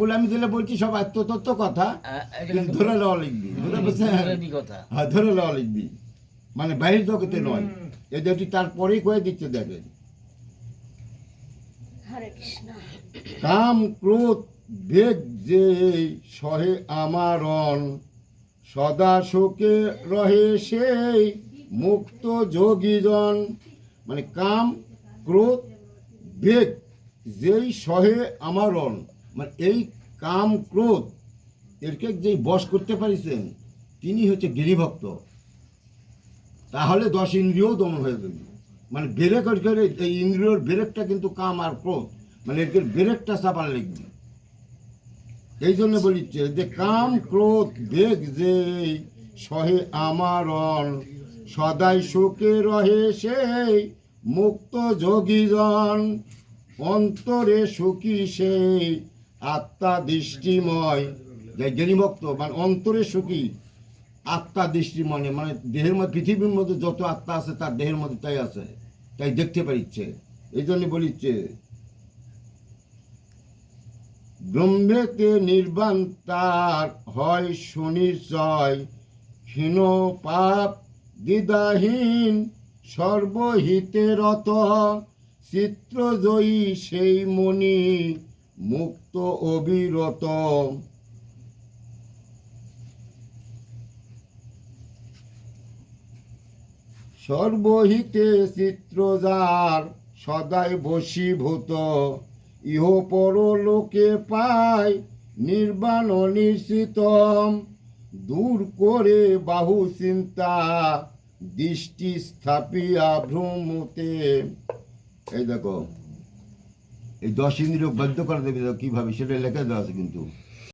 বলে আমি যেটা বলছি সব আত্মতত্ত্ব কথা, ধরে লওয়া লিখবি, ধরে বলছে হ্যাঁ ধরে লওয়া লিখবি, মানে বাহির জগতে নয়। এই যেটি তারপরেই কয়ে দিচ্ছে দেখেন, কাম ক্রোধ বেগ যে সহে আমারণ, সদা শোকে রহে সেই মুক্ত যোগীজন। মানে কাম ক্রোধ বেগ যেই সহে আমারণ, মানে এই কাম ক্রোধ এরকে যেই বশ করতে পারিছেন তিনি হচ্ছে গিরিভক্ত। তাহলে 10 ইন্দ্রিয় দমন হয়ে যাবে। মানে ব্রেক করে এই ইন্দ্রিয়র ব্রেকটা কিন্তু কাম আর ক্রোধ, মানে এর ব্রেকটা চাপার লিখবে। এই জন্য বলিচ্ছে যে কাম ক্রোধ বেগ যে সহে আমারণ, সদাই সুখে রহে সেই মুক্ত যোগীজন। অন্তরে সুখী সেই আত্মা দৃষ্টিময়, যে জ্ঞানীভক্ত মানে অন্তরে সুখী আত্মা দৃষ্টি মানে মানে দেহের মধ্যে, পৃথিবীর মধ্যে যত আত্মা আছে তার দেহের মধ্যে তাই আছে, তাই দেখতে পারিচ্ছে। এই জন্য বলিচ্ছে ব্রহ্মেতে নির্বাণ তার হয় সুনিশ্চয়, ক্ষীণ পাপ দ্বিধাহীন সর্বহিতে রত। চিত্রজয়ী সেই মণি মুক্ত অবিরত। সর্বহিতে চিত্রজার সদাই বশীভূত, ইহ পরলোকে পায় নির্বাণ নিশ্চিত। দূর করে বাহু চিন্তা দৃষ্টি স্থাপিয়া ভ্রমতে। এই দেখো এই 10 ইন্দ্রিয় বাধ্য করে দেবে কীভাবে সেটা লেখা দেওয়া আছে কিন্তু।